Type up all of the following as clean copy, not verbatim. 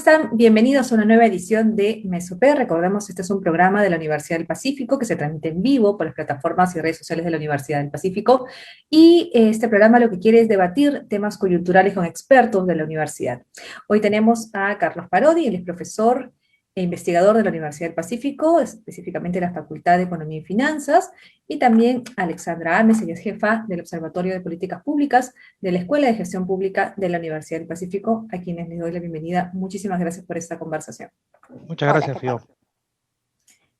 están? Bienvenidos a una nueva edición de Mesopé. Recordemos, este es un programa de la Universidad del Pacífico que se transmite en vivo por las plataformas y redes sociales de la Universidad del Pacífico. Y este programa lo que quiere es debatir temas coyunturales con expertos de la universidad. Hoy tenemos a Carlos Parodi, él es profesor e investigador de la Universidad del Pacífico, específicamente de la Facultad de Economía y Finanzas, y también a Alexandra Ames, ella es jefa del Observatorio de Políticas Públicas de la Escuela de Gestión Pública de la Universidad del Pacífico, a quienes les doy la bienvenida. Muchísimas gracias por esta conversación. Muchas gracias, Fío.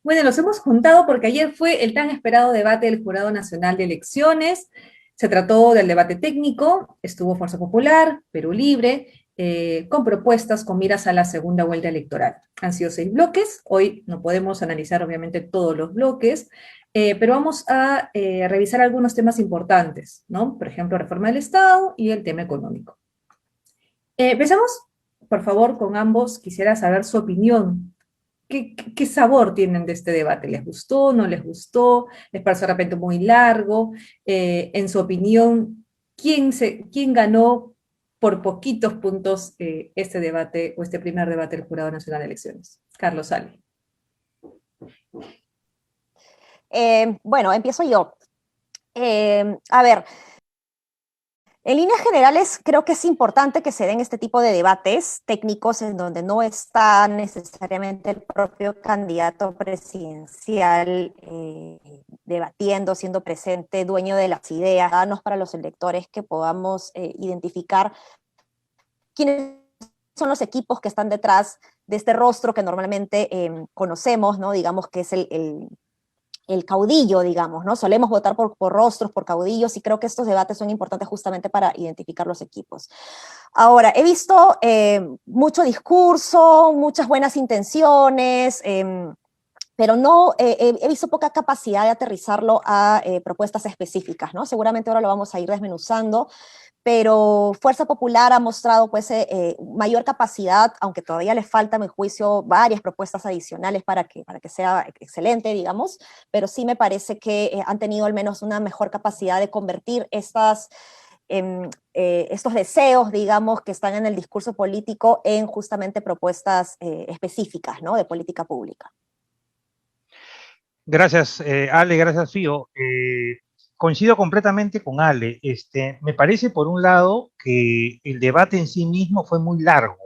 Bueno, nos hemos juntado porque ayer fue el tan esperado debate del Jurado Nacional de Elecciones. Se trató del debate técnico, estuvo Fuerza Popular, Perú Libre, con propuestas con miras a la segunda vuelta electoral. Han sido 6 bloques, hoy no podemos analizar obviamente todos los bloques, pero vamos a revisar algunos temas importantes, ¿no? Por ejemplo, reforma del Estado y el tema económico. Empezamos, por favor, con ambos. Quisiera saber su opinión. ¿Qué sabor tienen de este debate? ¿Les gustó? ¿No les gustó? ¿Les pareció de repente muy largo? En su opinión, ¿quién ganó por poquitos puntos este debate o este primer debate del Jurado Nacional de Elecciones? Carlos Sali. Bueno, empiezo yo. A ver, en líneas generales, creo que es importante que se den este tipo de debates técnicos en donde no está necesariamente el propio candidato presidencial debatiendo, siendo presente, dueño de las ideas, darnos para los electores que podamos identificar quiénes son los equipos que están detrás de este rostro que normalmente conocemos, ¿no? Digamos que es el caudillo, digamos, ¿no? Solemos votar por rostros, por caudillos, y creo que estos debates son importantes justamente para identificar los equipos. Ahora, he visto mucho discurso, muchas buenas intenciones, pero no, he visto poca capacidad de aterrizarlo a propuestas específicas, ¿no? Seguramente ahora lo vamos a ir desmenuzando, pero Fuerza Popular ha mostrado pues mayor capacidad, aunque todavía le falta, a mi juicio, varias propuestas adicionales para que sea excelente, digamos, pero sí me parece que han tenido al menos una mejor capacidad de convertir estos deseos, digamos, que están en el discurso político en justamente propuestas específicas, ¿no? De política pública. Gracias, Ale, gracias, Fío. Coincido completamente con Ale. Me parece, por un lado, que el debate en sí mismo fue muy largo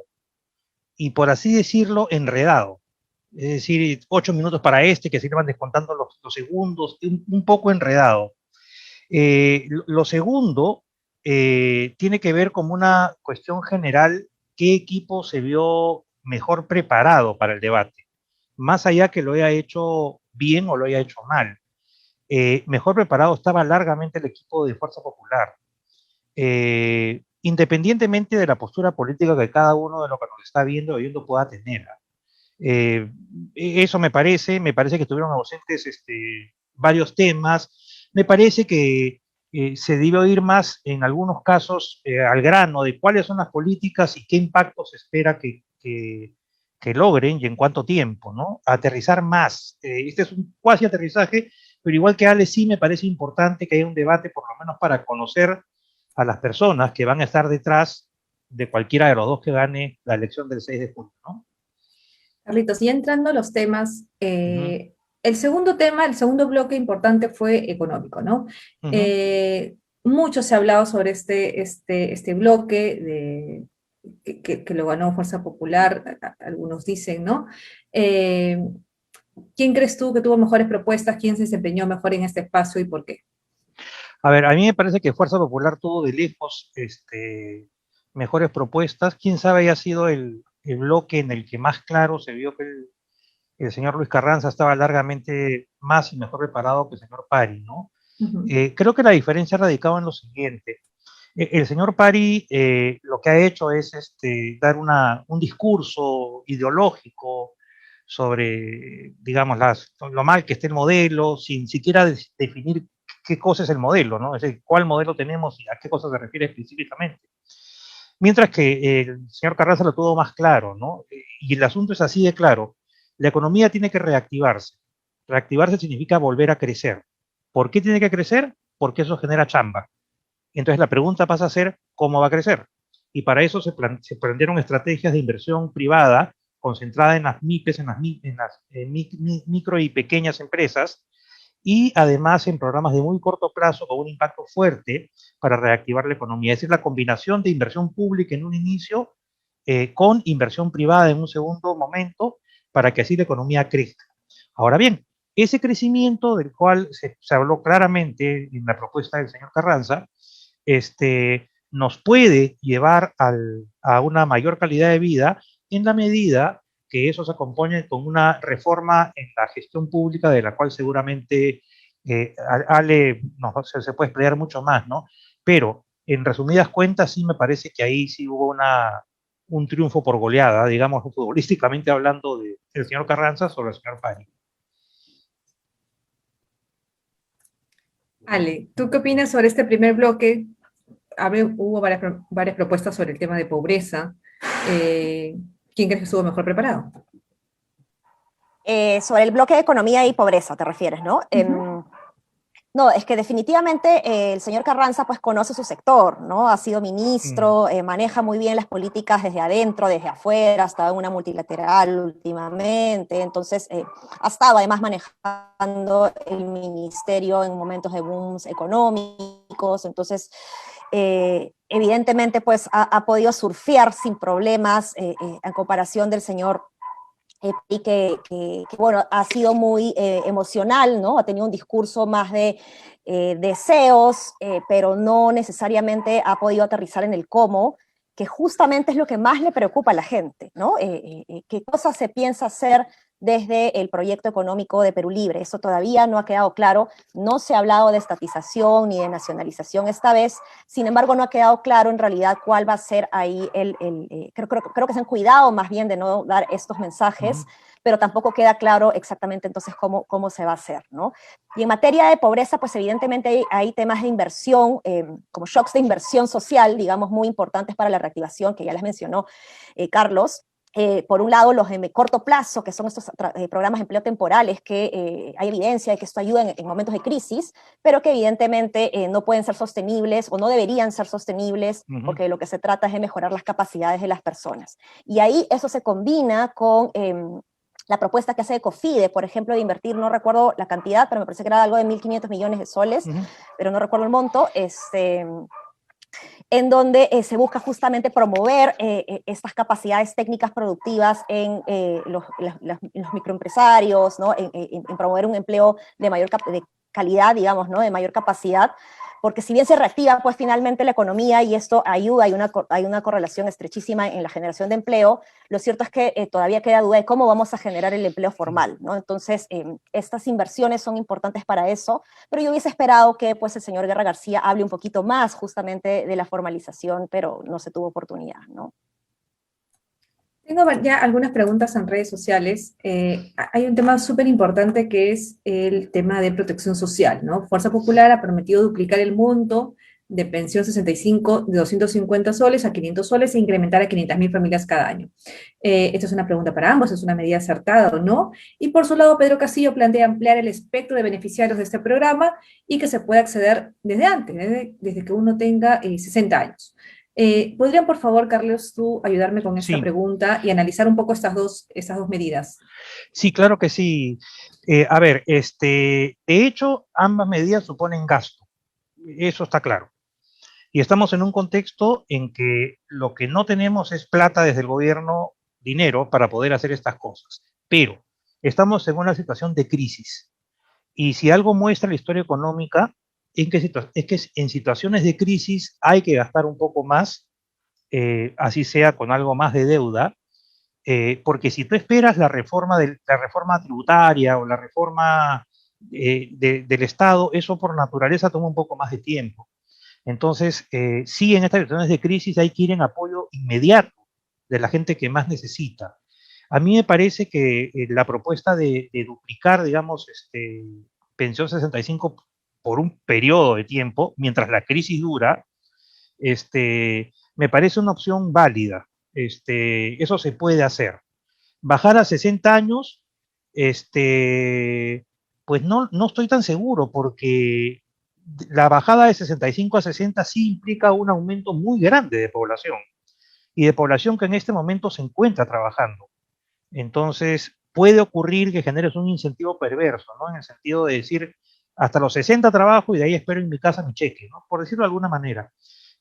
y, por así decirlo, enredado. Es decir, 8 minutos para que se iban descontando los segundos, un poco enredado. Lo segundo tiene que ver con una cuestión general: ¿qué equipo se vio mejor preparado para el debate? Más allá que lo haya hecho bien o lo haya hecho mal. Mejor preparado estaba largamente el equipo de Fuerza Popular. Independientemente de la postura política que cada uno de los que nos está viendo o oyendo pueda tener. Eso me parece que estuvieron ausentes varios temas. Me parece que se debió ir más, en algunos casos, al grano de cuáles son las políticas y qué impacto se espera que logren y en cuánto tiempo, ¿no? Aterrizar más. Este es un cuasi aterrizaje, pero igual que Ale, sí me parece importante que haya un debate, por lo menos para conocer a las personas que van a estar detrás de cualquiera de los dos que gane la elección del 6 de junio, ¿no? Carlitos, y entrando a los temas, el segundo tema, el segundo bloque importante fue económico, ¿no? Mucho se ha hablado sobre este bloque que lo ganó Fuerza Popular, algunos dicen, ¿no? ¿Quién crees tú que tuvo mejores propuestas? ¿Quién se desempeñó mejor en este espacio y por qué? A ver, a mí me parece que Fuerza Popular tuvo de lejos mejores propuestas. Quién sabe haya sido el bloque en el que más claro se vio que el señor Luis Carranza estaba largamente más y mejor preparado que el señor Pari, ¿no? Creo que la diferencia radicaba en lo siguiente. El señor Pari lo que ha hecho es dar un discurso ideológico sobre, digamos, lo mal que esté el modelo, sin siquiera definir qué cosa es el modelo, ¿no? Es decir, cuál modelo tenemos y a qué cosa se refiere específicamente. Mientras que el señor Carranza lo tuvo más claro, ¿no? Y el asunto es así de claro. La economía tiene que reactivarse. Reactivarse significa volver a crecer. ¿Por qué tiene que crecer? Porque eso genera chamba. Entonces la pregunta pasa a ser, ¿cómo va a crecer? y para eso se plantearon estrategias de inversión privada concentrada en las MIPES, en las micro y pequeñas empresas, y además en programas de muy corto plazo con un impacto fuerte para reactivar la economía. Es decir, la combinación de inversión pública en un inicio con inversión privada en un segundo momento para que así la economía crezca. Ahora bien, ese crecimiento del cual se habló claramente en la propuesta del señor Carranza, nos puede llevar a una mayor calidad de vida en la medida que eso se acompañe con una reforma en la gestión pública, de la cual seguramente Ale se puede explayar mucho más, ¿no? Pero, en resumidas cuentas, sí me parece que ahí sí hubo un triunfo por goleada, digamos, futbolísticamente hablando, del señor Carranza sobre el señor Pani. Ale, ¿tú qué opinas sobre este primer bloque? Hubo varias propuestas sobre el tema de pobreza. ¿Quién crees que estuvo mejor preparado? Sobre el bloque de economía y pobreza, te refieres, ¿no? No, es que definitivamente el señor Carranza pues conoce su sector, ¿no? Ha sido ministro, maneja muy bien las políticas desde adentro, desde afuera, ha estado en una multilateral últimamente, entonces ha estado además manejando el ministerio en momentos de booms económicos, entonces evidentemente pues ha podido surfear sin problemas en comparación del señor y bueno, ha sido muy emocional, ¿no? Ha tenido un discurso más de deseos, pero no necesariamente ha podido aterrizar en el cómo, que justamente es lo que más le preocupa a la gente, ¿no? ¿Qué cosas se piensa hacer desde el proyecto económico de Perú Libre? Eso todavía no ha quedado claro, no se ha hablado de estatización ni de nacionalización esta vez, sin embargo no ha quedado claro en realidad cuál va a ser ahí creo que se han cuidado más bien de no dar estos mensajes, pero tampoco queda claro exactamente entonces cómo se va a hacer, ¿no? Y en materia de pobreza, pues evidentemente hay temas de inversión, como shocks de inversión social, digamos, muy importantes para la reactivación, que ya les mencionó Carlos. Por un lado, los de corto plazo, que son estos programas de empleo temporales, que hay evidencia de que esto ayuda en momentos de crisis, pero que evidentemente no pueden ser sostenibles o no deberían ser sostenibles, porque lo que se trata es de mejorar las capacidades de las personas. Y ahí eso se combina con la propuesta que hace Ecofide, por ejemplo, de invertir, no recuerdo la cantidad, pero me parece que era algo de 1.500 millones de soles, pero no recuerdo el monto, en donde se busca justamente promover estas capacidades técnicas productivas en los microempresarios, ¿no? En promover un empleo de mayor de calidad, digamos, ¿no? De mayor capacidad, porque si bien se reactiva pues finalmente la economía y esto ayuda, hay una correlación estrechísima en la generación de empleo, lo cierto es que todavía queda duda de cómo vamos a generar el empleo formal, ¿no? Entonces, estas inversiones son importantes para eso, pero yo hubiese esperado que pues el señor Guerra García hable un poquito más justamente de la formalización, pero no se tuvo oportunidad, ¿no? Tengo ya algunas preguntas en redes sociales. Hay un tema súper importante que es el tema de protección social, ¿no? Fuerza Popular ha prometido duplicar el monto de pensión 65 de 250 soles a 500 soles e incrementar a 500.000 familias cada año. Esta es una pregunta para ambos, ¿es una medida acertada o no? Y por su lado, Pedro Castillo plantea ampliar el espectro de beneficiarios de este programa y que se pueda acceder desde antes, desde que uno tenga 60 años. ¿Podrían, por favor, Carlos, tú ayudarme con esta pregunta y analizar un poco estas dos medidas? Sí, claro que sí. A ver, de hecho, ambas medidas suponen gasto. Eso está claro. Y estamos en un contexto en que lo que no tenemos es plata desde el gobierno, dinero, para poder hacer estas cosas. Pero estamos en una situación de crisis. Y si algo muestra la historia económica, es que en situaciones de crisis hay que gastar un poco más, así sea con algo más de deuda, porque si tú esperas la reforma tributaria o la reforma del Estado, eso por naturaleza toma un poco más de tiempo. Entonces, sí, en estas situaciones de crisis hay que ir en apoyo inmediato de la gente que más necesita. A mí me parece que la propuesta de duplicar, digamos, pensión 65 por un periodo de tiempo, mientras la crisis dura, me parece una opción válida. Eso se puede hacer. Bajar a 60 años, pues no estoy tan seguro, porque la bajada de 65 a 60 sí implica un aumento muy grande de población. y de población que en este momento se encuentra trabajando. Entonces, puede ocurrir que generes un incentivo perverso, ¿no? En el sentido de decir, hasta los 60 trabajo y de ahí espero en mi casa mi cheque, ¿no? Por decirlo de alguna manera.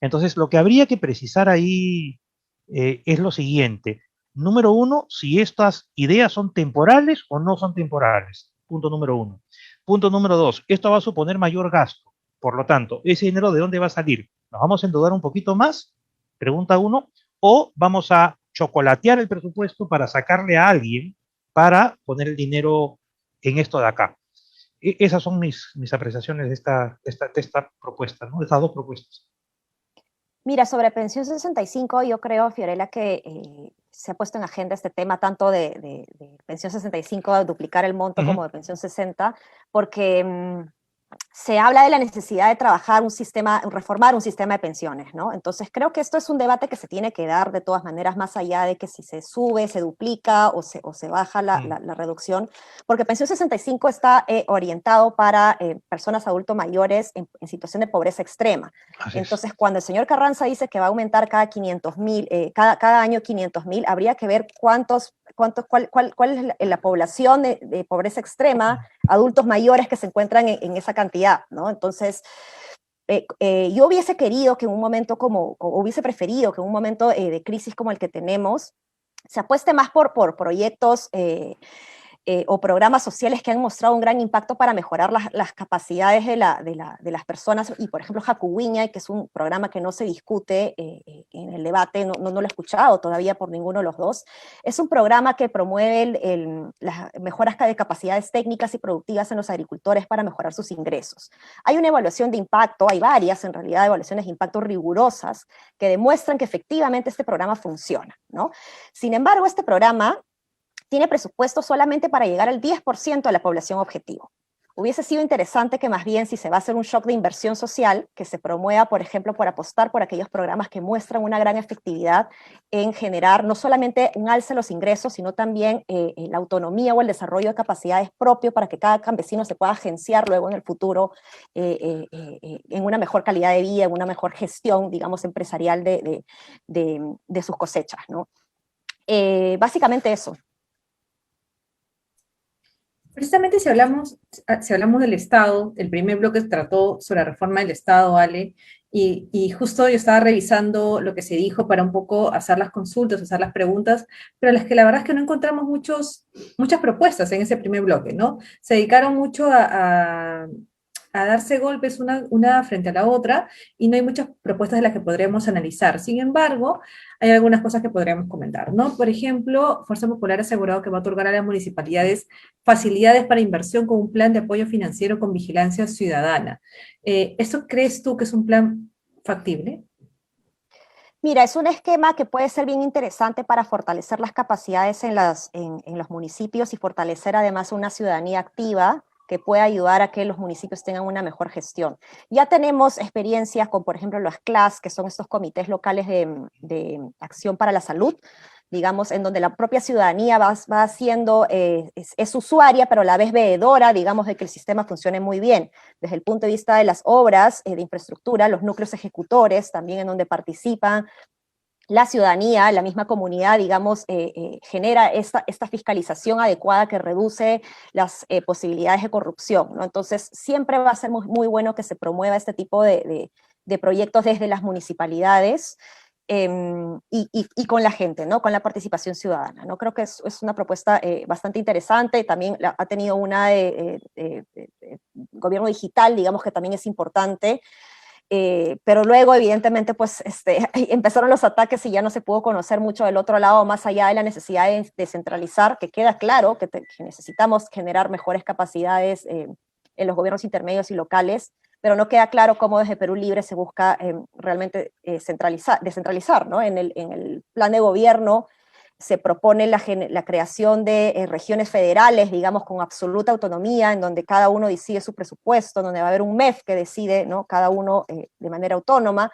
Entonces, lo que habría que precisar ahí es lo siguiente. Número uno, si estas ideas son temporales o no son temporales. Punto número uno. Punto número dos, esto va a suponer mayor gasto. Por lo tanto, ¿ese dinero de dónde va a salir? ¿Nos vamos a endeudar un poquito más? Pregunta uno. ¿O vamos a chocolatear el presupuesto para sacarle a alguien para poner el dinero en esto de acá? Esas son mis apreciaciones de esta propuesta, ¿no? De estas dos propuestas. Mira, sobre pensión 65, yo creo, Fiorella, que se ha puesto en agenda este tema tanto de pensión 65, de duplicar el monto, como de pensión 60, porque se habla de la necesidad de trabajar un sistema, reformar un sistema de pensiones, ¿no? Entonces creo que esto es un debate que se tiene que dar de todas maneras, más allá de que si se sube, se duplica o se baja la reducción, porque pensión 65 está orientado para personas adultos mayores en situación de pobreza extrema. Entonces, cuando el señor Carranza dice que va a aumentar cada 500.000, cada año 500.000, habría que ver cuál es la población de pobreza extrema, adultos mayores que se encuentran en esa cantidad, ¿no? Entonces, yo hubiese querido que en un momento hubiese preferido que en un momento de crisis como el que tenemos, se apueste más por proyectos o programas sociales que han mostrado un gran impacto para mejorar las capacidades de las personas. Y, por ejemplo, Jacuwiña, que es un programa que no se discute en el debate, no lo he escuchado todavía por ninguno de los dos, es un programa que promueve las mejoras de capacidades técnicas y productivas en los agricultores para mejorar sus ingresos. Hay una evaluación de impacto, hay varias en realidad evaluaciones de impacto rigurosas que demuestran que efectivamente este programa funciona, ¿no? Sin embargo, este programa tiene presupuesto solamente para llegar al 10% de la población objetivo. Hubiese sido interesante que más bien, si se va a hacer un shock de inversión social, que se promueva, por ejemplo, por apostar por aquellos programas que muestran una gran efectividad en generar no solamente un alza en los ingresos, sino también la autonomía o el desarrollo de capacidades propias para que cada campesino se pueda agenciar luego en el futuro en una mejor calidad de vida, en una mejor gestión, digamos, empresarial de sus cosechas, ¿no? Básicamente eso. Precisamente si hablamos del Estado, el primer bloque trató sobre la reforma del Estado, Ale, y justo yo estaba revisando lo que se dijo para un poco hacer las consultas, hacer las preguntas, pero las que la verdad es que no encontramos muchas propuestas en ese primer bloque, ¿no? Se dedicaron mucho a darse golpes una frente a la otra y no hay muchas propuestas de las que podríamos analizar. Sin embargo, hay algunas cosas que podríamos comentar, ¿no? Por ejemplo, Fuerza Popular ha asegurado que va a otorgar a las municipalidades facilidades para inversión con un plan de apoyo financiero con vigilancia ciudadana. ¿Esto crees tú que es un plan factible? Mira, es un esquema que puede ser bien interesante para fortalecer las capacidades en los municipios y fortalecer además una ciudadanía activa que pueda ayudar a que los municipios tengan una mejor gestión. Ya tenemos experiencias con, por ejemplo, los CLAS, que son estos comités locales de acción para la salud, digamos, en donde la propia ciudadanía va siendo, es usuaria, pero a la vez veedora, digamos, de que el sistema funcione muy bien. Desde el punto de vista de las obras de infraestructura, los núcleos ejecutores, también en donde participan la ciudadanía, la misma comunidad, digamos, genera esta fiscalización adecuada que reduce las posibilidades de corrupción, ¿no? Entonces, siempre va a ser muy, muy bueno que se promueva este tipo de proyectos desde las municipalidades y con la gente, ¿no? Con la participación ciudadana, ¿no? Creo que es una propuesta bastante interesante. También ha tenido una de gobierno digital, digamos, que también es importante. Pero luego, evidentemente, pues empezaron los ataques y ya no se pudo conocer mucho del otro lado, más allá de la necesidad de descentralizar, que queda claro que necesitamos generar mejores capacidades en los gobiernos intermedios y locales, pero no queda claro cómo desde Perú Libre se busca realmente descentralizar, ¿no? En el plan de gobierno se propone la creación de regiones federales, digamos, con absoluta autonomía, en donde cada uno decide su presupuesto, donde va a haber un MEF que decide, ¿no? Cada uno de manera autónoma,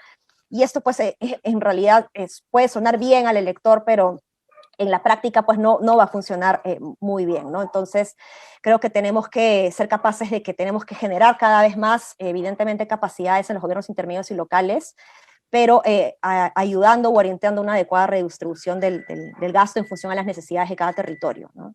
y esto pues en realidad puede sonar bien al elector, pero en la práctica pues no va a funcionar muy bien, ¿no? Entonces creo que tenemos que ser capaces de que tenemos que generar cada vez más, evidentemente, capacidades en los gobiernos intermedios y locales, pero ayudando o orientando una adecuada redistribución del gasto en función a las necesidades de cada territorio, ¿no?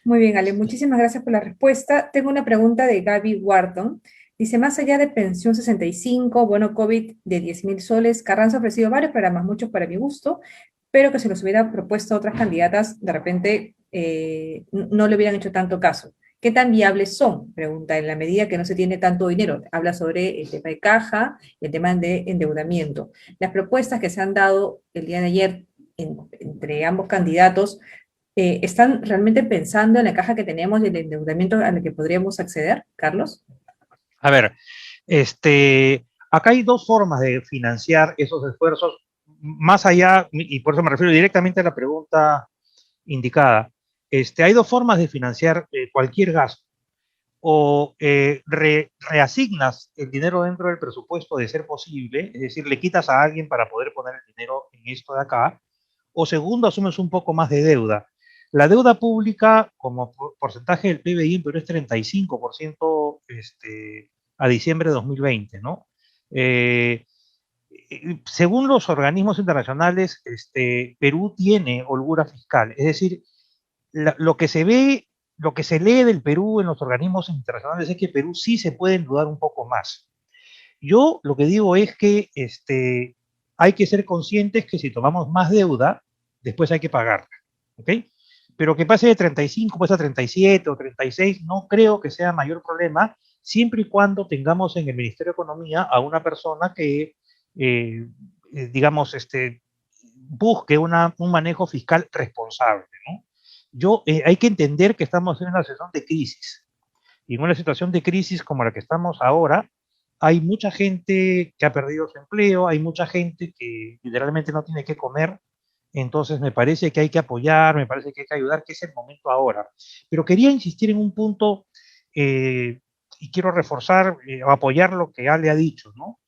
Muy bien, Ale, muchísimas gracias por la respuesta. Tengo una pregunta de Gaby Wharton. Dice, más allá de pensión 65, bono COVID de 10.000 soles, Carranza ha ofrecido varios programas, muchos para mi gusto, pero que si los hubiera propuesto otras candidatas, de repente no le hubieran hecho tanto caso. ¿Qué tan viables son? Pregunta, en la medida que no se tiene tanto dinero. Habla sobre el tema de caja, el tema de endeudamiento. Las propuestas que se han dado el día de ayer entre ambos candidatos, ¿están realmente pensando en la caja que tenemos y el endeudamiento al que podríamos acceder, Carlos? A ver, acá hay dos formas de financiar esos esfuerzos, más allá, y por eso me refiero directamente a la pregunta indicada. Hay dos formas de financiar cualquier gasto. O reasignas el dinero dentro del presupuesto de ser posible, es decir, le quitas a alguien para poder poner el dinero en esto de acá, o segundo, asumes un poco más de deuda. La deuda pública como porcentaje del PBI en Perú es 35% a diciembre de 2020, ¿no? Según los organismos internacionales, Perú tiene holgura fiscal, es decir, lo que se ve, lo que se lee del Perú en los organismos internacionales es que Perú sí se puede endeudar un poco más. Yo lo que digo es que hay que ser conscientes que si tomamos más deuda, después hay que pagarla, ¿ok? Pero que pase de 35 pues a 37 o 36, no creo que sea mayor problema, siempre y cuando tengamos en el Ministerio de Economía a una persona que, digamos, busque un manejo fiscal responsable, ¿no? Hay que entender que estamos en una situación de crisis. Y en una situación de crisis como la que estamos ahora, hay mucha gente que ha perdido su empleo, hay mucha gente que literalmente no tiene que comer. Entonces me parece que hay que apoyar, me parece que hay que ayudar, que es el momento ahora. Pero quería insistir en un punto y quiero reforzar o apoyar lo que Ale ha dicho, ¿no?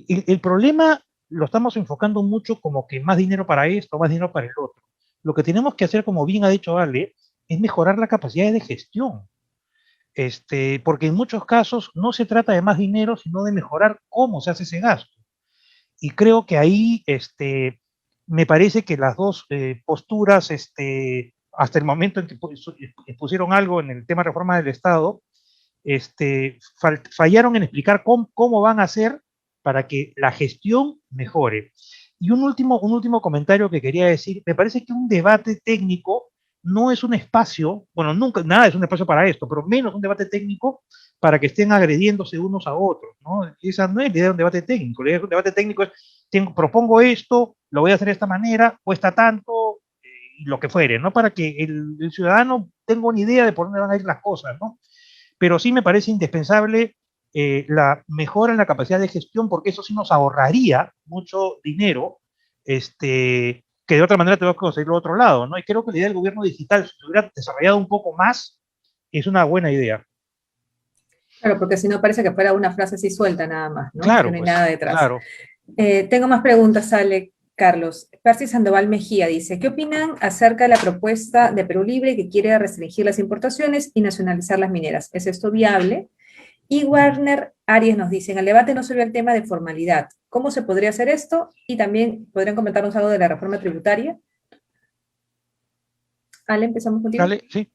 El problema lo estamos enfocando mucho como que más dinero para esto, más dinero para el otro. Lo que tenemos que hacer, como bien ha dicho Ale, es mejorar la capacidad de gestión. Porque en muchos casos no se trata de más dinero, sino de mejorar cómo se hace ese gasto. Y creo que ahí me parece que las dos posturas, hasta el momento en que pusieron algo en el tema de reforma del Estado, fallaron en explicar cómo van a hacer para que la gestión mejore. Y un último comentario que quería decir, me parece que un debate técnico no es un espacio, bueno, nunca, nada es un espacio para esto, pero menos un debate técnico para que estén agrediéndose unos a otros, ¿no? Esa no es la idea de un debate técnico. La idea de un debate técnico es, propongo esto, lo voy a hacer de esta manera, cuesta tanto, lo que fuere, ¿no? Para que el ciudadano tenga una idea de por dónde van a ir las cosas, ¿no? Pero sí me parece indispensable la mejora en la capacidad de gestión, porque eso sí nos ahorraría mucho dinero, que de otra manera tenemos que conseguirlo de otro lado, ¿no? Y creo que la idea del gobierno digital, si se hubiera desarrollado un poco más, es una buena idea. Claro, porque si no parece que fuera una frase así suelta nada más, ¿no? Claro, Que no hay pues, nada detrás. claro. Tengo más preguntas, Ale, Carlos. Percy Sandoval Mejía dice, ¿qué opinan acerca de la propuesta de Perú Libre que quiere restringir las importaciones y nacionalizar las mineras? ¿Es esto viable? Y Warner Arias nos dice, en el debate no se vio el tema de formalidad. ¿Cómo se podría hacer esto? Y también, ¿podrían comentarnos algo de la reforma tributaria? Ale, empezamos contigo. Dale, sí.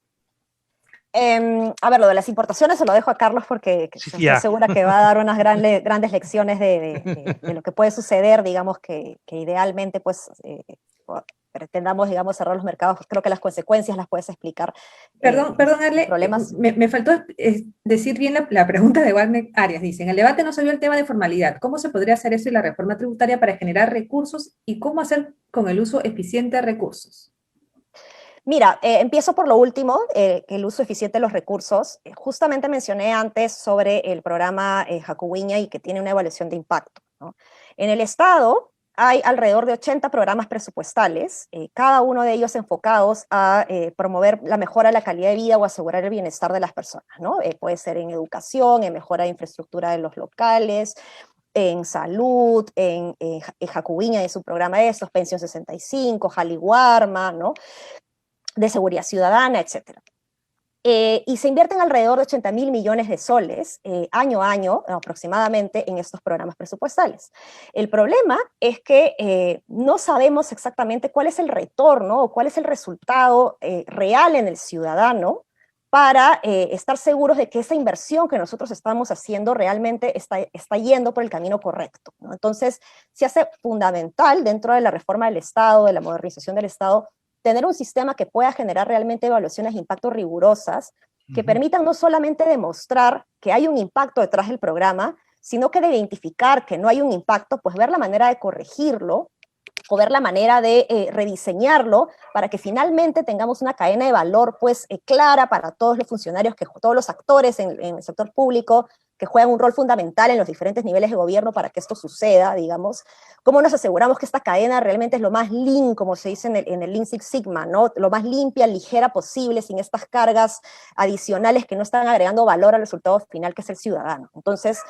A ver, lo de las importaciones se lo dejo a Carlos porque Sí, estoy segura que va a dar unas grandes lecciones de lo que puede suceder, digamos que idealmente pues pretendamos, digamos, cerrar los mercados. Creo que las consecuencias las puedes explicar. Perdón, Ale, problemas. Me faltó decir bien la pregunta de Warner Arias. Dice, en el debate no se vio el tema de formalidad. ¿Cómo se podría hacer eso y la reforma tributaria para generar recursos y cómo hacer con el uso eficiente de recursos? Mira, empiezo por lo último, el uso eficiente de los recursos. Justamente mencioné antes sobre el programa Jacuwiña y que tiene una evaluación de impacto, ¿no? En el Estado hay alrededor de 80 programas presupuestales, cada uno de ellos enfocados a promover la mejora de la calidad de vida o asegurar el bienestar de las personas, ¿no? Puede ser en educación, en mejora de infraestructura de los locales, en salud, en Jacuwiña y su programa de estos, Pensión 65, Jaliwarma, ¿no? De seguridad ciudadana, etc. y se invierten alrededor de 80.000 millones de soles año a año aproximadamente en estos programas presupuestales. El problema es que no sabemos exactamente cuál es el retorno o cuál es el resultado real en el ciudadano para estar seguros de que esa inversión que nosotros estamos haciendo realmente está yendo por el camino correcto, ¿no? Entonces, se hace fundamental dentro de la reforma del Estado, de la modernización del Estado, tener un sistema que pueda generar realmente evaluaciones de impacto rigurosas, que permitan no solamente demostrar que hay un impacto detrás del programa, sino que de identificar que no hay un impacto, pues ver la manera de corregirlo o ver la manera de rediseñarlo para que finalmente tengamos una cadena de valor pues clara para todos los funcionarios, todos los actores en el sector público que juegan un rol fundamental en los diferentes niveles de gobierno para que esto suceda, digamos. ¿Cómo nos aseguramos que esta cadena realmente es lo más lean, como se dice en el Lean Six Sigma, ¿no? Lo más limpia, ligera posible, sin estas cargas adicionales que no están agregando valor al resultado final, que es el ciudadano? Entonces,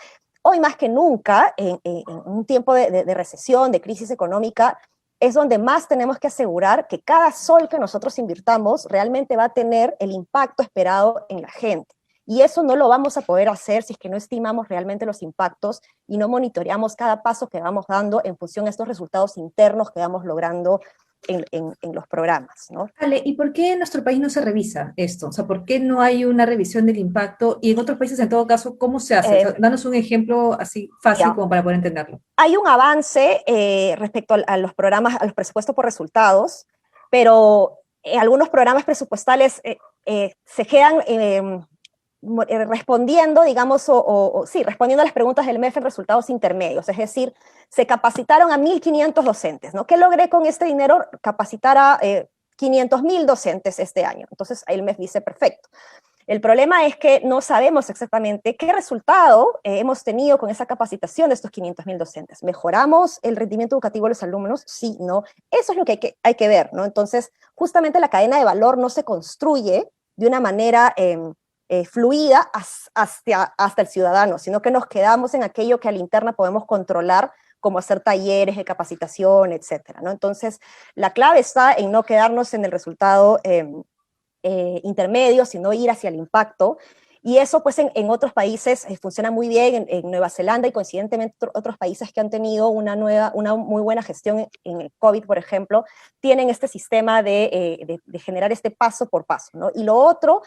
hoy más que nunca, en un tiempo de recesión, de crisis económica, es donde más tenemos que asegurar que cada sol que nosotros invirtamos realmente va a tener el impacto esperado en la gente. Y eso no lo vamos a poder hacer si es que no estimamos realmente los impactos y no monitoreamos cada paso que vamos dando en función a estos resultados internos que vamos logrando en los programas, ¿no? Ale, ¿y por qué en nuestro país no se revisa esto? O sea, ¿por qué no hay una revisión del impacto? Y en otros países, en todo caso, ¿cómo se hace? O sea, danos un ejemplo así fácil como para poder entenderlo. Hay un avance respecto a los programas, a los presupuestos por resultados, pero algunos programas presupuestales se quedan respondiendo, digamos, sí, respondiendo a las preguntas del MEF en resultados intermedios, es decir, se capacitaron a 1.500 docentes, ¿no? ¿Qué logré con este dinero? Capacitar a 500.000 docentes este año. Entonces, el MEF dice, perfecto. El problema es que no sabemos exactamente qué resultado hemos tenido con esa capacitación de estos 500.000 docentes. ¿Mejoramos el rendimiento educativo de los alumnos? Sí, no. Eso es lo que hay que ver, ¿no? Entonces, justamente la cadena de valor no se construye de una manera fluida hasta el ciudadano, sino que nos quedamos en aquello que a la interna podemos controlar, como hacer talleres de capacitación, etcétera, ¿no? Entonces, la clave está en no quedarnos en el resultado intermedio, sino ir hacia el impacto. Y eso, pues, en otros países funciona muy bien, en Nueva Zelanda y coincidentemente otros países que han tenido una muy buena gestión en el COVID, por ejemplo, tienen este sistema de generar este paso por paso, ¿no? Y lo otro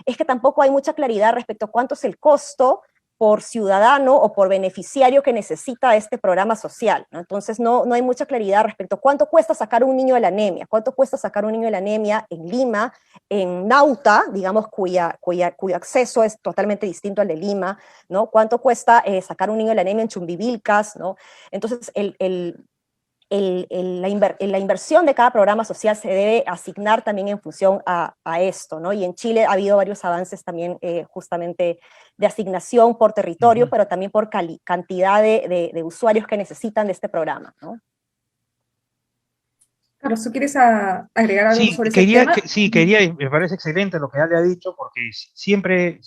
es que tampoco hay mucha claridad respecto a cuánto es el costo por ciudadano o por beneficiario que necesita este programa social, ¿no? Entonces no hay mucha claridad respecto a cuánto cuesta sacar un niño de la anemia, cuánto cuesta sacar un niño de la anemia en Lima, en Nauta, digamos, cuyo acceso es totalmente distinto al de Lima, ¿no? Cuánto cuesta sacar un niño de la anemia en Chumbivilcas, ¿no? Entonces la inversión de cada programa social se debe asignar también en función a esto, ¿no? Y en Chile ha habido varios avances también justamente de asignación por territorio, pero también por cantidad de usuarios que necesitan de este programa, ¿no? Carlos, ¿tú quieres agregar algo sobre ese tema? Sí, quería, y me parece excelente lo que ya le ha dicho, porque siempre,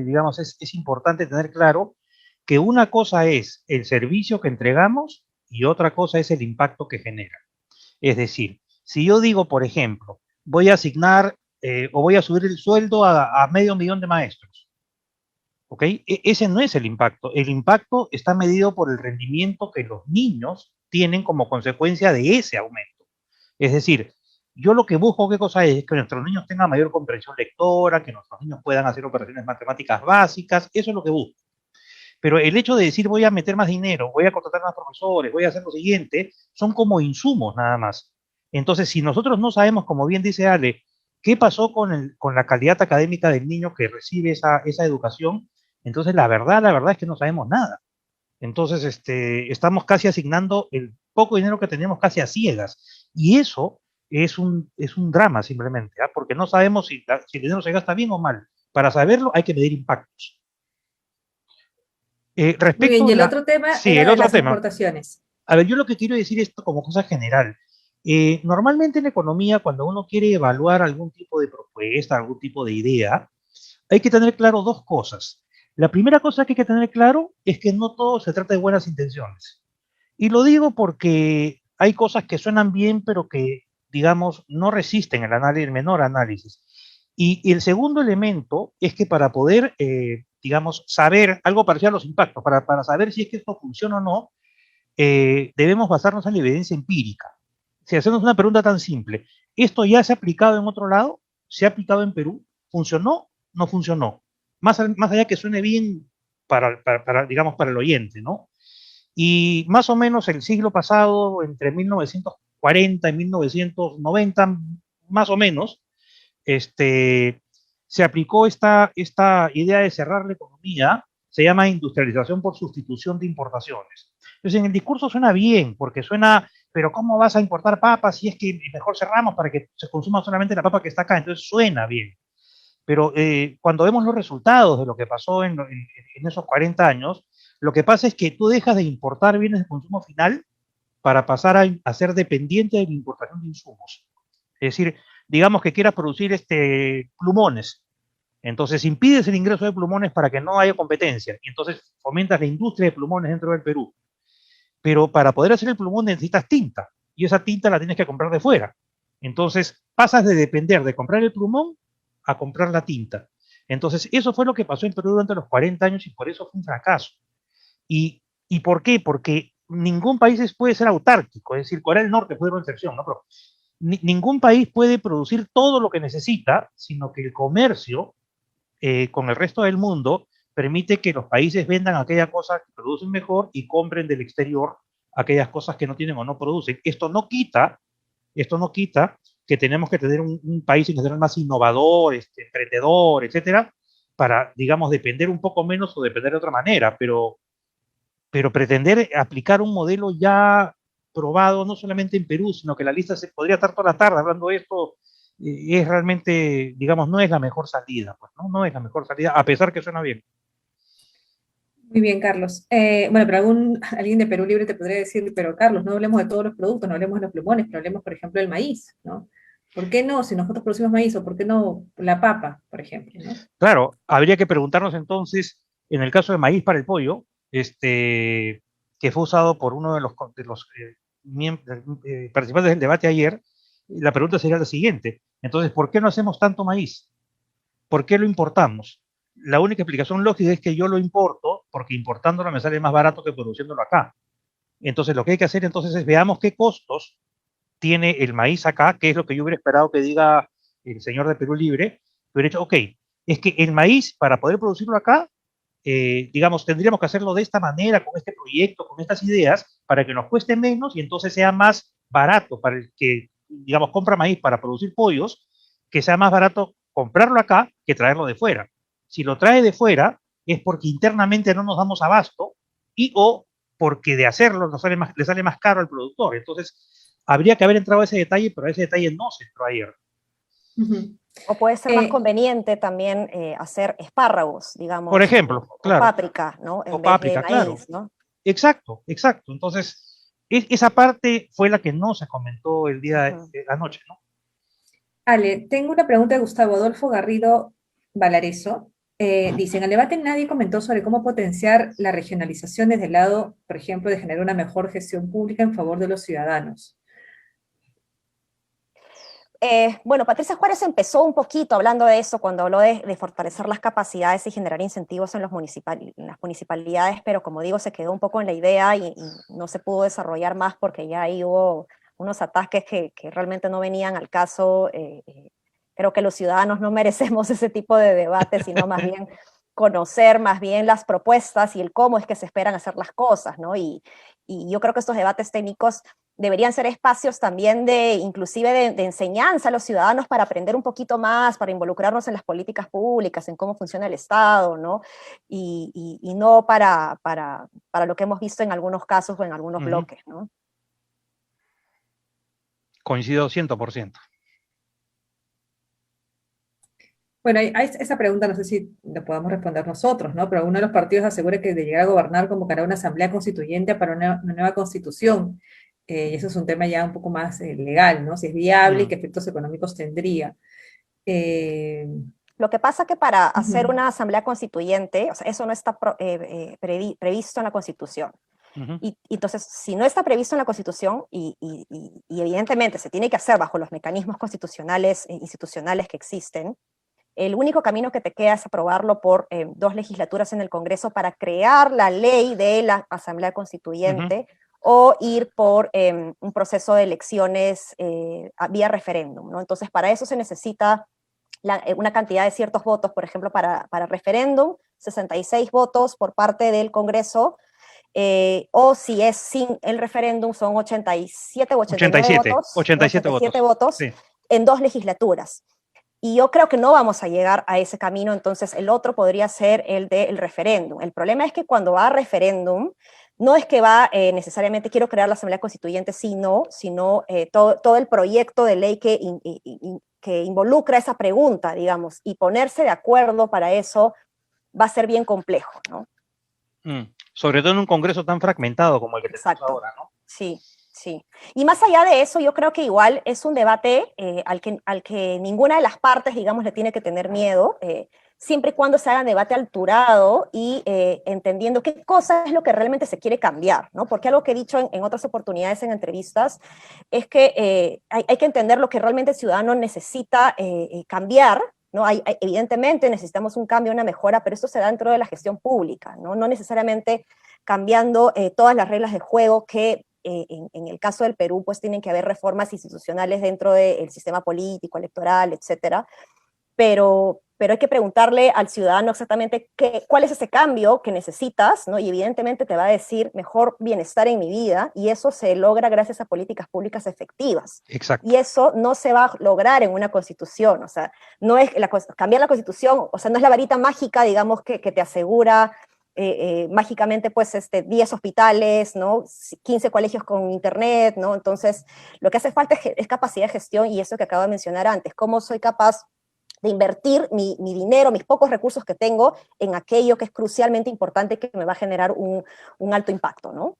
digamos, es importante tener claro que una cosa es el servicio que entregamos y otra cosa es el impacto que genera. Es decir, si yo digo, por ejemplo, voy a asignar o voy a subir el sueldo a 500.000 de maestros, ¿ok? Ese no es el impacto. El impacto está medido por el rendimiento que los niños tienen como consecuencia de ese aumento. Es decir, yo lo que busco, ¿qué cosa es? Que nuestros niños tengan mayor comprensión lectora, que nuestros niños puedan hacer operaciones matemáticas básicas, eso es lo que busco. Pero el hecho de decir voy a meter más dinero, voy a contratar más profesores, voy a hacer lo siguiente, son como insumos nada más. Entonces, si nosotros no sabemos, como bien dice Ale, qué pasó con la calidad académica del niño que recibe esa educación, entonces la verdad es que no sabemos nada. Entonces, estamos casi asignando el poco dinero que tenemos casi a ciegas. Y eso es un drama simplemente, ¿eh? Porque no sabemos si el dinero se gasta bien o mal. Para saberlo hay que medir impactos. Muy bien, y el otro tema era el de otro las tema. exportaciones. A ver, yo lo que quiero decir esto como cosa general. Normalmente en la economía, cuando uno quiere evaluar algún tipo de propuesta, algún tipo de idea, hay que tener claro dos cosas. La primera cosa que hay que tener claro es que no todo se trata de buenas intenciones. Y lo digo porque hay cosas que suenan bien, pero que, digamos, no resisten el menor análisis. Y el segundo elemento es que para poder, digamos, saber algo parecido a los impactos, para saber si es que esto funciona o no, debemos basarnos en la evidencia empírica. Si hacemos una pregunta tan simple, ¿esto ya se ha aplicado en otro lado? ¿Se ha aplicado en Perú? ¿Funcionó? ¿No funcionó? Más allá que suene bien digamos, para el oyente, ¿no? Y más o menos el siglo pasado, entre 1940 y 1990, más o menos, se aplicó esta idea de cerrar la economía, se llama industrialización por sustitución de importaciones. Entonces, en el discurso suena bien, porque suena, pero ¿cómo vas a importar papas si es que mejor cerramos para que se consuma solamente la papa que está acá? Entonces suena bien. Pero cuando vemos los resultados de lo que pasó en esos 40 años, lo que pasa es que tú dejas de importar bienes de consumo final para pasar a ser dependiente de la importación de insumos. Es decir, digamos que quieras producir plumones, entonces impides el ingreso de plumones para que no haya competencia, y entonces fomentas la industria de plumones dentro del Perú. Pero para poder hacer el plumón necesitas tinta, y esa tinta la tienes que comprar de fuera. Entonces pasas de depender de comprar el plumón a comprar la tinta. Entonces eso fue lo que pasó en Perú durante los 40 años y por eso fue un fracaso. ¿Y por qué? Porque ningún país puede ser autárquico, es decir, Corea del Norte fue una excepción, ¿no? Pero ningún país puede producir todo lo que necesita, sino que el comercio con el resto del mundo permite que los países vendan aquellas cosas que producen mejor y compren del exterior aquellas cosas que no tienen o no producen. Esto no quita que tenemos que tener un país en general más innovador, emprendedor, etcétera, para, digamos, depender un poco menos o depender de otra manera, pero pretender aplicar un modelo ya probado no solamente en Perú, sino que la lista se podría estar toda la tarde hablando de esto, es realmente, digamos, no es la mejor salida, pues, ¿no? No es la mejor salida, a pesar que suena bien. Muy bien, Carlos. Bueno, pero alguien de Perú Libre te podría decir, pero Carlos, no hablemos de todos los productos, no hablemos de los plumones, pero hablemos, por ejemplo, del maíz, ¿no? ¿Por qué no? Si nosotros producimos maíz, o ¿por qué no la papa, por ejemplo, ¿no? Claro, habría que preguntarnos entonces, en el caso de maíz para el pollo, que fue usado por uno de los participantes del debate ayer, la pregunta sería la siguiente. Entonces, ¿por qué no hacemos tanto maíz? ¿Por qué lo importamos? La única explicación lógica es que yo lo importo porque importándolo me sale más barato que produciéndolo acá. Entonces, lo que hay que hacer entonces es veamos qué costos tiene el maíz acá, que es lo que yo hubiera esperado que diga el señor de Perú Libre. Hubiera dicho, ok, es que el maíz, para poder producirlo acá, digamos, tendríamos que hacerlo de esta manera, con este proyecto, con estas ideas, para que nos cueste menos y entonces sea más barato para el que, digamos, compra maíz para producir pollos, que sea más barato comprarlo acá que traerlo de fuera. Si lo trae de fuera es porque internamente no nos damos abasto y o porque de hacerlo le sale más caro al productor. Entonces, habría que haber entrado a ese detalle, pero a ese detalle no se entró ayer. O puede ser más conveniente también hacer espárragos, digamos. Por ejemplo, claro. O páprica, ¿no? En o vez páprica, de maíz, claro. ¿no? Exacto, exacto. Entonces, esa parte fue la que no se comentó el día de la noche, ¿no? Ale, tengo una pregunta de Gustavo Adolfo Garrido Valareso. Dice, en el debate nadie comentó sobre cómo potenciar la regionalización desde el lado, por ejemplo, de generar una mejor gestión pública en favor de los ciudadanos. Bueno, Patricia Juárez empezó un poquito hablando de eso cuando habló de fortalecer las capacidades y generar incentivos en las municipalidades, pero como digo, se quedó un poco en la idea y no se pudo desarrollar más porque ya ahí hubo unos ataques que realmente no venían al caso. Creo que los ciudadanos no merecemos ese tipo de debate, sino más bien conocer más bien las propuestas y el cómo es que se esperan hacer las cosas, ¿no? Y yo creo que estos debates técnicos deberían ser espacios también inclusive de enseñanza a los ciudadanos para aprender un poquito más, para involucrarnos en las políticas públicas, en cómo funciona el Estado, ¿no? Y no para lo que hemos visto en algunos casos o en algunos bloques, ¿no? Coincido 100%. Bueno, esa pregunta no sé si la podamos responder nosotros, ¿no? Pero uno de los partidos asegura que de llegar a gobernar convocará una asamblea constituyente para una nueva constitución. Y eso es un tema ya un poco más legal, ¿no? Si es viable y qué efectos económicos tendría. Lo que pasa que para hacer una asamblea constituyente, o sea, eso no está previsto en la Constitución. Y entonces, si no está previsto en la Constitución, y evidentemente se tiene que hacer bajo los mecanismos constitucionales e institucionales que existen, el único camino que te queda es aprobarlo por 2 legislaturas en el Congreso para crear la ley de la Asamblea Constituyente, o ir por un proceso de elecciones vía referéndum, ¿no? Entonces, para eso se necesita una cantidad de ciertos votos, por ejemplo, para referéndum, 66 votos por parte del Congreso, o si es sin el referéndum son 87 o 89 votos, 87 votos sí. en 2 legislaturas. Y yo creo que no vamos a llegar a ese camino, entonces el otro podría ser el del referéndum. El problema es que cuando va a referéndum, no es que va necesariamente quiero crear la Asamblea Constituyente, sino todo el proyecto de ley que involucra esa pregunta, digamos, y ponerse de acuerdo para eso va a ser bien complejo, ¿no? Sobre todo en un Congreso tan fragmentado como el que tenemos ahora, ¿no? Sí, sí. Y más allá de eso, yo creo que igual es un debate al que ninguna de las partes, digamos, le tiene que tener miedo, siempre y cuando se haga debate alturado y entendiendo qué cosa es lo que realmente se quiere cambiar, ¿no? Porque algo que he dicho en otras oportunidades en entrevistas es que hay que entender lo que realmente el ciudadano necesita cambiar, ¿no? Evidentemente necesitamos un cambio, una mejora, pero esto se da dentro de la gestión pública, ¿no? No necesariamente cambiando todas las reglas de juego que en el caso del Perú, pues tienen que haber reformas institucionales dentro del sistema político, electoral, etcétera, pero hay que preguntarle al ciudadano exactamente cuál es ese cambio que necesitas, ¿no? Y evidentemente te va a decir mejor bienestar en mi vida, y eso se logra gracias a políticas públicas efectivas. Exacto. Y eso no se va a lograr en una constitución, o sea, no es cambiar la constitución, o sea, no es la varita mágica, digamos, que te asegura mágicamente, pues, 10 hospitales, ¿no? 15 colegios con internet, ¿no? Entonces, lo que hace falta es capacidad de gestión, y eso que acabo de mencionar antes, cómo soy capaz de invertir mi dinero, mis pocos recursos que tengo, en aquello que es crucialmente importante, que me va a generar un alto impacto, ¿no?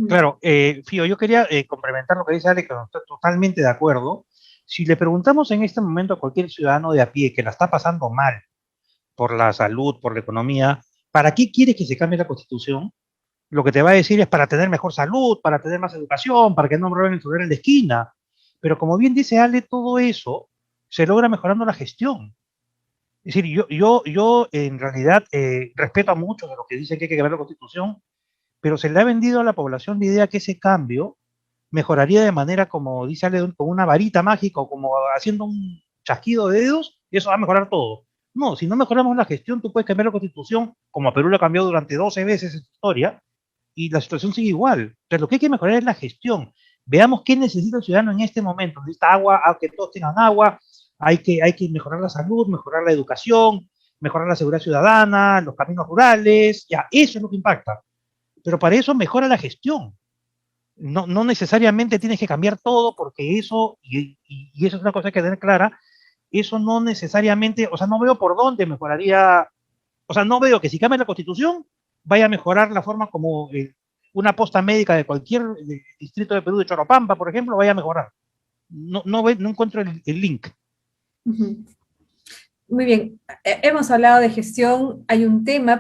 Claro, Fío, yo quería complementar lo que dice Alex, que estoy totalmente de acuerdo. Si le preguntamos en este momento a cualquier ciudadano de a pie que la está pasando mal por la salud, por la economía, ¿para qué quiere que se cambie la Constitución? Lo que te va a decir es para tener mejor salud, para tener más educación, para que no me roben el celular en la esquina. Pero como bien dice Ale, todo eso se logra mejorando la gestión. Es decir, yo en realidad respeto a muchos de los que dicen que hay que cambiar la Constitución, pero se le ha vendido a la población la idea que ese cambio mejoraría de manera, como dice Ale, con una varita mágica o como haciendo un chasquido de dedos, y eso va a mejorar todo. No, si no mejoramos la gestión, tú puedes cambiar la Constitución, como a Perú lo ha cambiado durante 12 veces en su historia, y la situación sigue igual. Entonces, lo que hay que mejorar es la gestión. Veamos qué necesita el ciudadano en este momento. Necesita agua, que todos tengan agua, hay que mejorar la salud, mejorar la educación, mejorar la seguridad ciudadana, los caminos rurales, ya, eso es lo que impacta. Pero para eso mejora la gestión. No necesariamente tienes que cambiar todo, porque eso, y eso es una cosa que hay que tener clara, eso no necesariamente, o sea, no veo por dónde mejoraría, o sea, no veo que si cambia la Constitución vaya a mejorar la forma como una posta médica de cualquier distrito de Perú, de Choropampa, por ejemplo, vaya a mejorar. No encuentro el link. Muy bien, hemos hablado de gestión. Hay un tema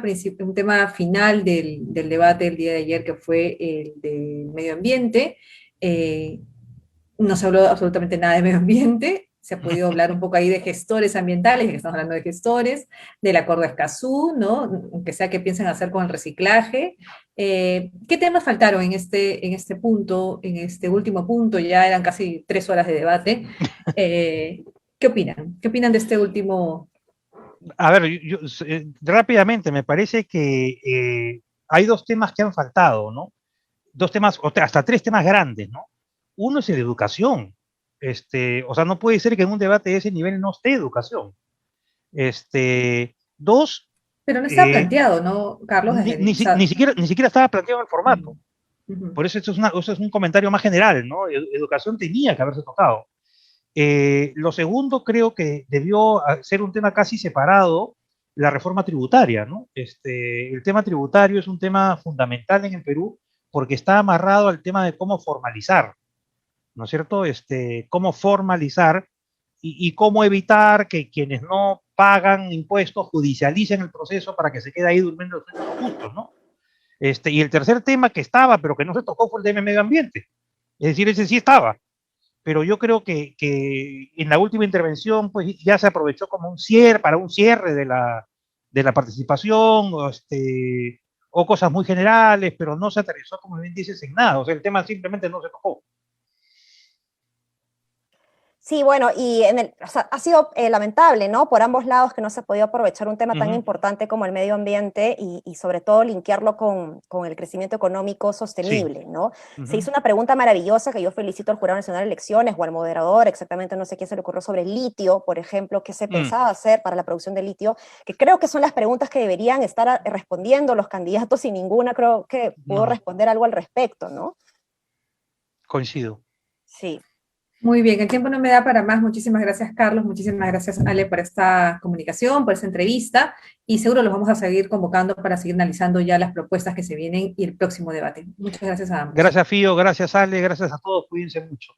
final del debate del día de ayer, que fue el de medio ambiente. No se habló absolutamente nada de medio ambiente. Se ha podido hablar un poco ahí de gestores ambientales, ya que estamos hablando de gestores, del acuerdo de Escazú, ¿no? Aunque sea qué piensan hacer con el reciclaje. ¿Qué temas faltaron en este punto, en este último punto? Ya eran casi 3 horas de debate. ¿Qué opinan? ¿Qué opinan de este último? A ver, rápidamente, me parece que hay 2 temas que han faltado, ¿no? 2 temas, hasta 3 temas grandes, ¿no? Uno es la educación. O sea, no puede ser que en un debate de ese nivel no esté educación. 2. Pero no estaba planteado, ¿no, Carlos? Ni siquiera estaba planteado en el formato. Uh-huh. Por eso eso es un comentario más general, ¿no? Educación tenía que haberse tocado. Lo segundo, creo que debió ser un tema casi separado, la reforma tributaria, ¿no? El tema tributario es un tema fundamental en el Perú, porque está amarrado al tema de cómo formalizar, ¿no es cierto? Cómo formalizar y cómo evitar que quienes no pagan impuestos judicialicen el proceso para que se quede ahí durmiendo los sueños justos, ¿no? Y el tercer tema que estaba, pero que no se tocó, fue el tema de medio ambiente. Es decir, ese sí estaba. pero yo creo que en la última intervención pues ya se aprovechó como un cierre, para un cierre de la participación, o cosas muy generales, pero no se aterrizó, como bien dices, en nada. O sea, el tema simplemente no se tocó. Sí, bueno, y o sea, ha sido lamentable, ¿no? Por ambos lados que no se ha podido aprovechar un tema tan importante como el medio ambiente y sobre todo linkearlo con el crecimiento económico Sí. sostenible, ¿no? Se hizo una pregunta maravillosa que yo felicito al Jurado Nacional de Elecciones o al moderador, exactamente no sé qué se le ocurrió sobre el litio, por ejemplo, qué se pensaba hacer para la producción de litio, que creo que son las preguntas que deberían estar respondiendo los candidatos y ninguna creo que pudo responder algo al respecto, ¿no? Coincido. Sí. Muy bien, el tiempo no me da para más. Muchísimas gracias, Carlos. Muchísimas gracias, Ale, por esta comunicación, por esta entrevista. Y seguro los vamos a seguir convocando para seguir analizando ya las propuestas que se vienen y el próximo debate. Muchas gracias a ambos. Gracias, Fío. Gracias, Ale. Gracias a todos. Cuídense mucho.